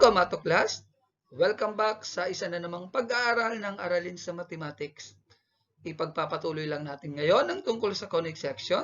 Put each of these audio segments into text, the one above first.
Kamato Class! Welcome back sa isa na namang pag-aaral ng aralin sa mathematics. Ipagpapatuloy lang natin ngayon ang tungkol sa conic section.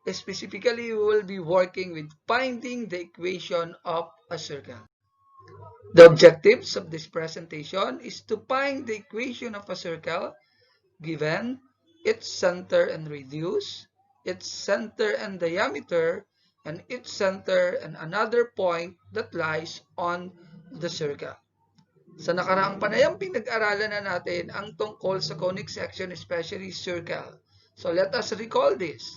Specifically, we will be working with finding the equation of a circle. The objectives of this presentation is to find the equation of a circle given its center and radius, its center and diameter, and its center and another point that lies on the circle. Sa nakaraang panayam, pinag-aralan na natin ang tungkol sa conic section, especially circle. So let us recall this.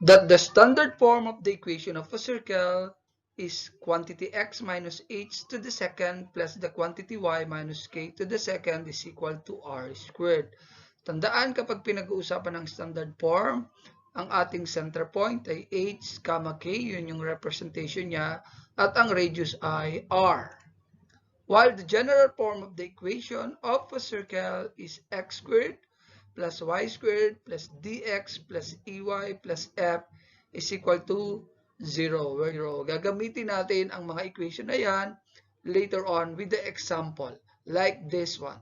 That the standard form of the equation of a circle is quantity x minus h to the second plus the quantity y minus k to the second is equal to r squared. Tandaan, kapag pinag-uusapan ng standard form, ang ating center point ay h, k, yun yung representation niya, at ang radius ay r. While the general form of the equation of a circle is x squared plus y squared plus dx plus ey plus f is equal to 0. Gagamitin natin ang mga equation na yan later on with the example, like this one.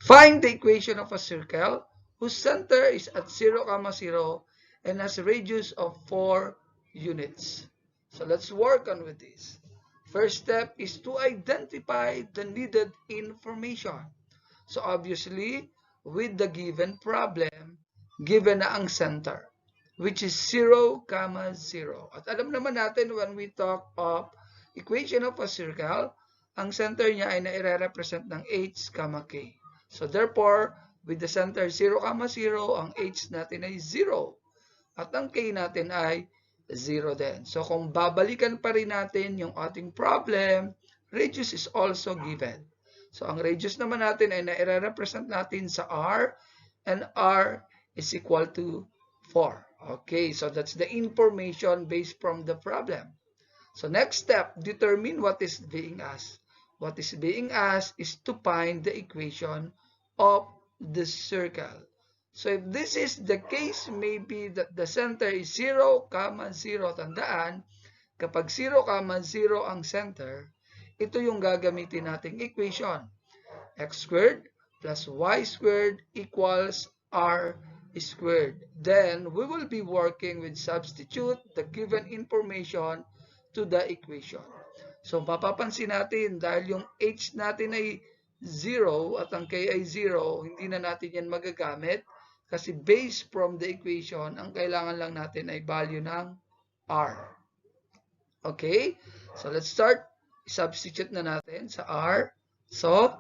Find the equation of a circle whose center is at 0, 0 and has a radius of 4 units. So let's work on with this. First step is to identify the needed information. So obviously, with the given problem, given na ang center, which is 0, 0. At alam naman natin when we talk of equation of a circle, ang center niya ay nai-represent ng h, k. So therefore, with the center 0, 0, ang h natin ay 0. At ang k natin ay 0 din. So kung babalikan pa rin natin yung ating problem, radius is also given. So ang radius naman natin ay nai-represent natin sa r, and r is equal to 4. Okay, so that's the information based from the problem. So next step, determine what is being asked. What is being asked is to find the equation of the circle. So if this is the case, maybe that the center is 0, 0. Tandaan, kapag 0, 0 ang center, ito yung gagamitin nating equation. X squared plus y squared equals r squared. Then we will be working with substitute the given information to the equation. So mapapansin natin, dahil yung h natin ay 0 at ang k ay 0, hindi na natin yan magagamit kasi based from the equation, ang kailangan lang natin ay value ng r. Okay? So let's start. Substitute na natin sa r. So,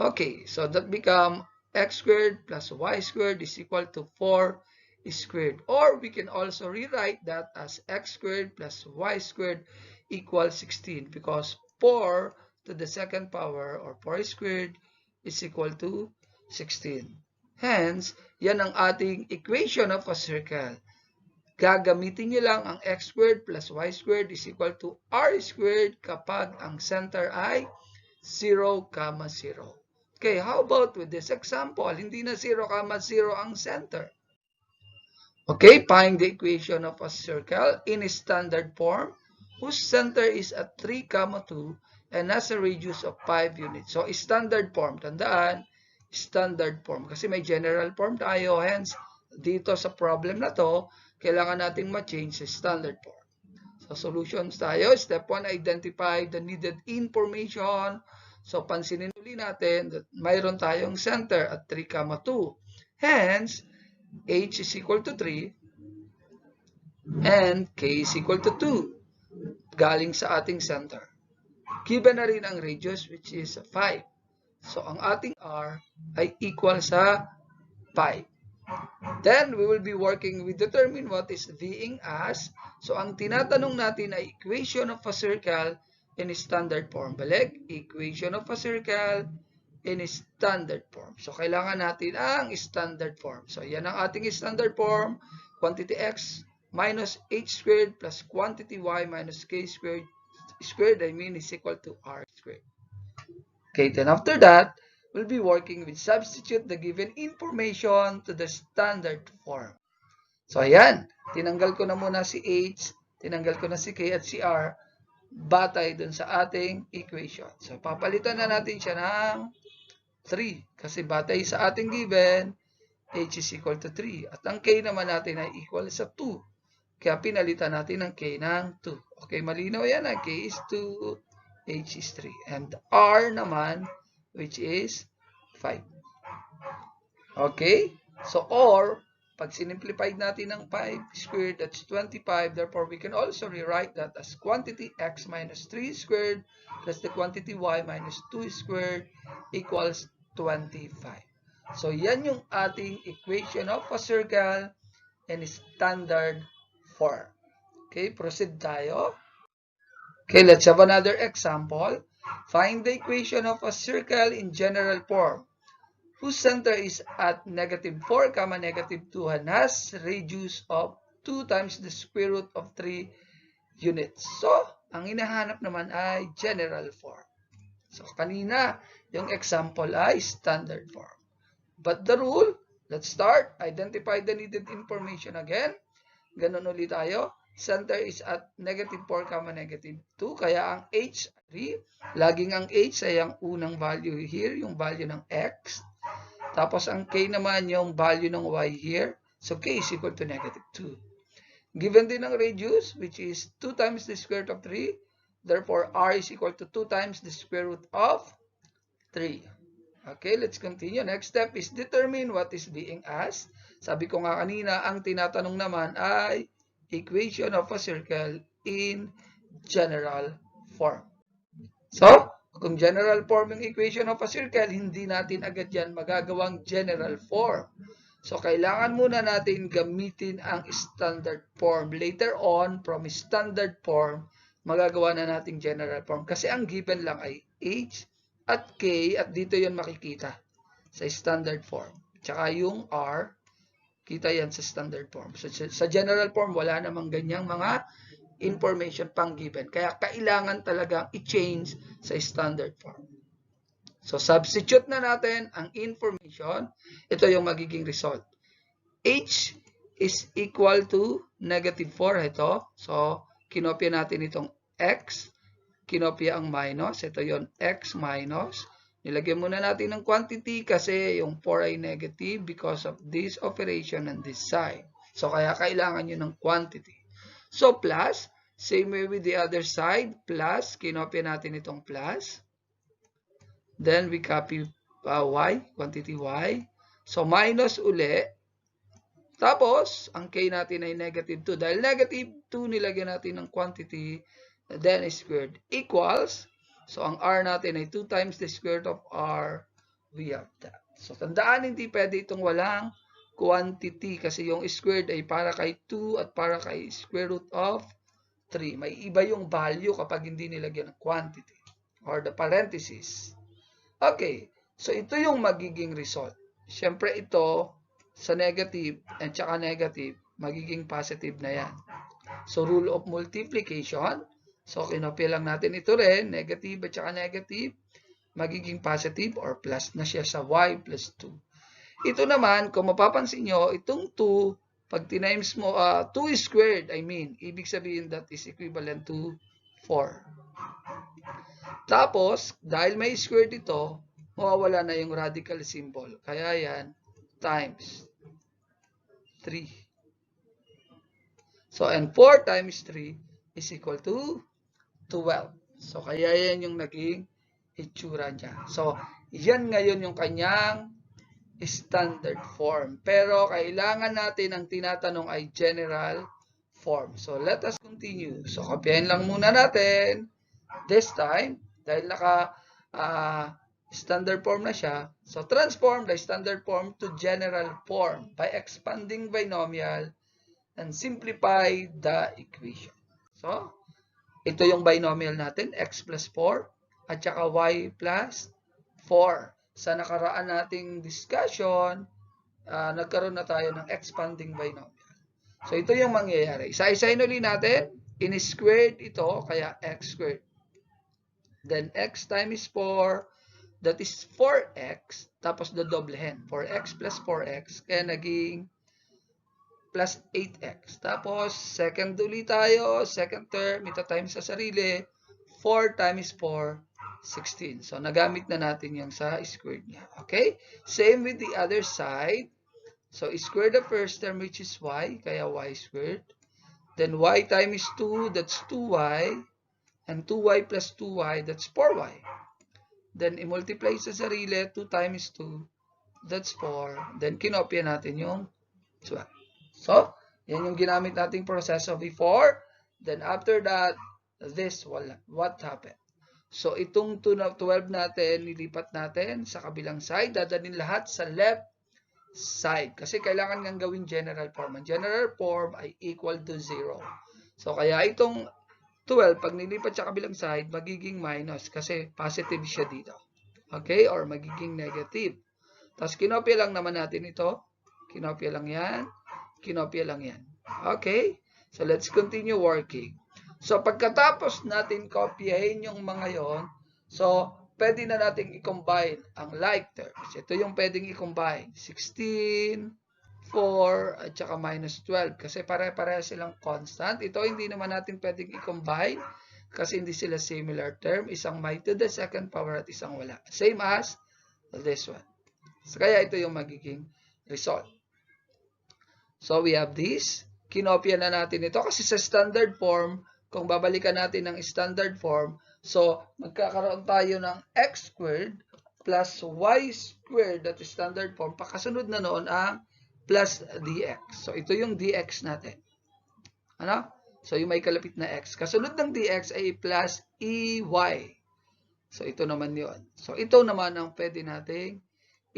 okay. So that become x squared plus y squared is equal to 4 squared. Or we can also rewrite that as x squared plus y squared equals 16 because 4 to the second power or 4 squared is equal to 16. Hence, yan ang ating equation of a circle. Gagamitin nyo lang ang x squared plus y squared is equal to r squared kapag ang center ay 0, 0. Okay, how about with this example? Hindi na 0, 0 ang center. Okay, find the equation of a circle in a standard form whose center is at 3, 2 and has a radius of 5 units. So, standard form. Tandaan, standard form. Kasi may general form tayo. Hence, dito sa problem na to, kailangan nating ma-change sa standard form. So, solutions tayo. Step 1, identify the needed information. So, pansinin ulit natin that mayroon tayong center at 3, 2. Hence, h is equal to 3 and k is equal to 2. Galing sa ating center. Given na rin ang radius which is 5. So, ang ating r ay equal sa 5. Then, we will be working with determine what is being asked. So, ang tinatanong natin ay equation of a circle in standard form. Balik, equation of a circle in standard form. So, kailangan natin ang standard form. So, yan ang ating standard form. Quantity x minus h squared plus quantity y minus k squared is equal to r squared. Okay, then after that, we'll be working with substitute the given information to the standard form. So, ayan. Tinanggal ko na muna si h, tinanggal ko na si k at si r. batay dun sa ating equation. So, papalitan na natin siya ng 3 kasi batay sa ating given, h is equal to 3. At ang k naman natin ay equal sa 2. Kaya pinalitan natin ng k ng 2. Okay, malinaw yan. K is 2, h is 3. And r naman, which is 5. Okay? So, or, pag sinimplified natin ng 5 squared, that's 25. Therefore, we can also rewrite that as quantity x minus 3 squared plus the quantity y minus 2 squared equals 25. So, yan yung ating equation of a circle in standard form. Okay, proceed tayo. Okay, let's have another example. Find the equation of a circle in general form whose center is at negative 4, negative 2 and has radius of 2 times the square root of 3 units. So, ang hinahanap naman ay general form. So, kanina, yung example ay standard form. But the rule, let's start. Identify the needed information again. Ganun ulit tayo. Center is at negative 4, negative 2. Kaya ang h, 3. Laging ang h ay ang unang value here, yung value ng x. Tapos ang k naman yung value ng y here. So k is equal to negative 2. Given din ang radius, which is 2 times the square root of 3. Therefore, r is equal to 2 times the square root of 3. Okay, let's continue. Next step is determine what is being asked. Sabi ko nga kanina, ang tinatanong naman ay equation of a circle in general form. So, kung general form yung equation of a circle, hindi natin agad yan magagawang general form. So, kailangan muna natin gamitin ang standard form. Later on, from standard form, magagawa na natin general form. Kasi ang given lang ay h at k, at dito yon makikita sa standard form. Tsaka yung r, kita yan sa standard form. So, sa general form, wala namang ganyang mga information pang given. Kaya kailangan talagang i-change sa standard form. So, substitute na natin ang information. Ito yung magiging result. H is equal to negative 4. Ito. So, kinopya natin itong x. Kinopya ang minus. Ito yon x minus. Nilagyan muna natin ng quantity kasi yung 4 ay negative because of this operation and this sign. So, kaya kailangan nyo ng quantity. So, plus, same way with the other side, plus, kinopya natin itong plus. Then, we copy y, quantity y. So, minus uli. Tapos, ang k natin ay negative 2. Dahil negative 2, nilagyan natin ng quantity, then squared equals. So, ang r natin ay 2 times the square root of r. We have that. So, tandaan, hindi pwede itong walang quantity kasi yung squared ay para kay 2 at para kay square root of 3. May iba yung value kapag hindi nilagyan ng quantity or the parenthesis. Okay, so ito yung magiging result. Siyempre ito sa negative at saka negative, magiging positive na yan. So rule of multiplication, so kinopya lang natin ito rin, negative at saka negative, magiging positive or plus na siya sa y plus 2. Ito naman, kung mapapansin nyo, itong 2, pag tinimes mo, 2 squared, ibig sabihin that is equivalent to 4. Tapos, dahil may squared ito, mawawala na yung radical symbol. Kaya yan, times 3. So, and 4 times 3 is equal to 12. So, kaya yan yung naging itsura niya. So, yan ngayon yung kanyang standard form. Pero kailangan natin ang tinatanong ay general form. So let us continue. So kopyahin lang muna natin. This time, dahil naka standard form na siya, so transform the standard form to general form by expanding binomial and simplify the equation. So, ito yung binomial natin, x plus 4 at saka y plus 4. Sa nakaraan nating discussion, nagkaroon na tayo ng expanding binomial. So, ito yung mangyayari. Isa-isahin ulit natin. In-squared ito, kaya x squared. Then, x times 4, that is 4x, tapos dodoblehin. 4x plus 4x, kaya naging plus 8x. Tapos, second ulit tayo, second term, ito times sa sarili. 4 times 4, 16. So, nagamit na natin yung sa squared niya. Okay? Same with the other side. So, square the first term, which is y, kaya y squared. Then, y times 2, that's 2y. And 2y plus 2y, that's 4y. Then, i-multiply sa sarili, 2 times 2, that's 4. Then, kinopya natin yung 12. So, yan yung ginamit nating proseso before. Then, after that, this, what happened? So, itong 12 natin, nilipat natin sa kabilang side. Dadalhin lahat sa left side. Kasi kailangan ngang gawing general form. Ang general form ay equal to 0. So, kaya itong 12, pag nilipat sa kabilang side, magiging minus. Kasi positive siya dito. Okay? Or magiging negative. Tapos, kinopya lang naman natin ito. Kinopya lang yan. Kinopya lang yan. Okay? So, let's continue working. So, pagkatapos natin kopyahin yung mga yon, so, pwede na natin i-combine ang like terms. Ito yung pwedeng i-combine. 16, 4, at saka minus 12. Kasi pare-pareha silang constant. Ito hindi naman natin pwedeng i-combine kasi hindi sila similar term. Isang may to the second power at isang wala. Same as this one. So, kaya ito yung magiging result. So, we have this. Kinopya na natin ito kasi sa standard form, kung babalikan natin ng standard form, so, magkakaroon tayo ng x squared plus y squared, that is standard form. Pakasunod na noon ang plus dx. So, ito yung dx natin. Ano? So, yung may kalapit na x. Kasunod ng dx ay plus ey. So, ito naman yun. So, ito naman ang pwede nating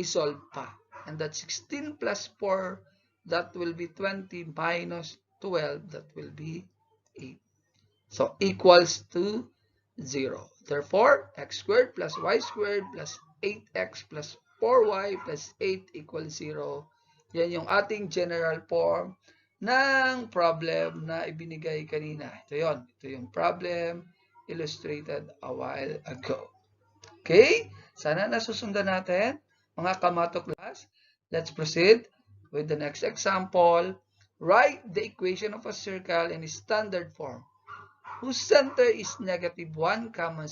isolve pa. And that's 16 plus 4, that will be 20 minus 12, that will be 8. So, equals to 0. Therefore, x squared plus y squared plus 8x plus 4y plus 8 equals 0. Yan yung ating general form ng problem na ibinigay kanina. Ito yun. Ito yung problem illustrated a while ago. Okay? Sana nasusundan natin, mga kamato class. Let's proceed with the next example. Write the equation of a circle in standard form whose center is negative 1, 6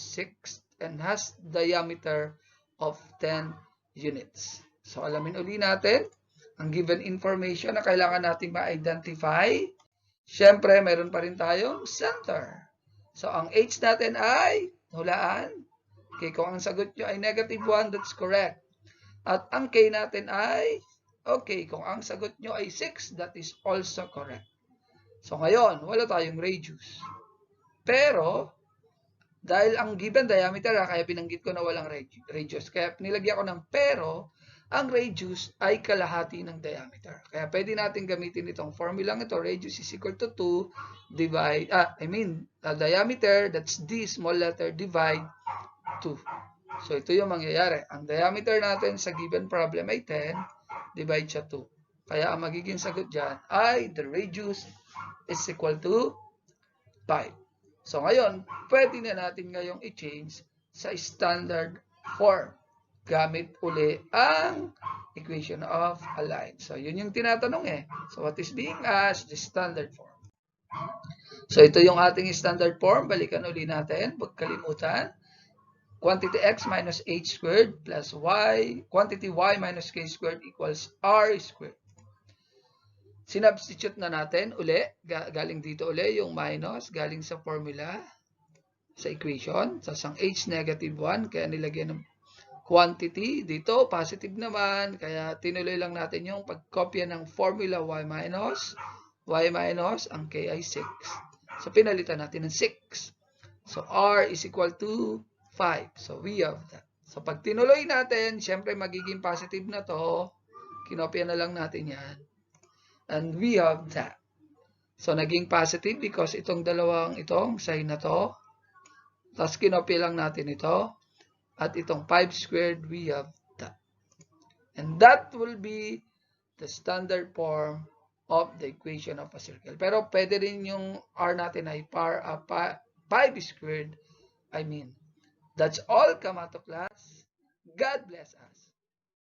and has diameter of 10 units. So, alamin uli natin ang given information na kailangan natin ma-identify. Siyempre, meron pa rin tayong center. So, ang h natin ay, hulaan. Okay, kung ang sagot nyo ay negative 1, that's correct. At ang k natin ay, okay, kung ang sagot nyo ay 6, that is also correct. So, ngayon, wala tayong radius. Pero, dahil ang given diameter, kaya binanggit ko na walang radius. Kaya nilagyan ko ng pero, ang radius ay kalahati ng diameter. Kaya pwede natin gamitin itong formula ito. Radius is equal to 2 divide, diameter, that's d small letter, divide 2. So, ito yung mangyayari. Ang diameter natin sa given problem ay 10, divide siya 2. Kaya ang magiging sagot dyan ay the radius is equal to 5. So, ngayon, pwede na natin ngayong i-change sa standard form. Gamit uli ang equation of a line. So, yun yung tinatanong eh. So, what is being asked? The standard form. So, ito yung ating standard form. Balikan uli natin. Huwag kalimutan. Quantity x minus h squared plus y, quantity y minus k squared equals r squared. Sinubstitute na natin uli, galing dito uli yung minus, galing sa formula, sa equation. So, ang h negative 1, kaya nilagyan ng quantity. Dito, positive naman, kaya tinuloy lang natin yung pagkopya ng formula y minus, ang k ay 6. So, pinalitan natin ng 6. So, r is equal to 5. So, we have that. So, pag tinuloy natin, syempre magiging positive na to. Kinopya na lang natin yan. And we have that. So, naging positive because itong sign na to. Tapos, kinopya lang natin ito. At itong 5 squared, we have that. And that will be the standard form of the equation of a circle. Pero, pwede rin yung r natin ay 5 squared. That's all, Kamato class. God bless us.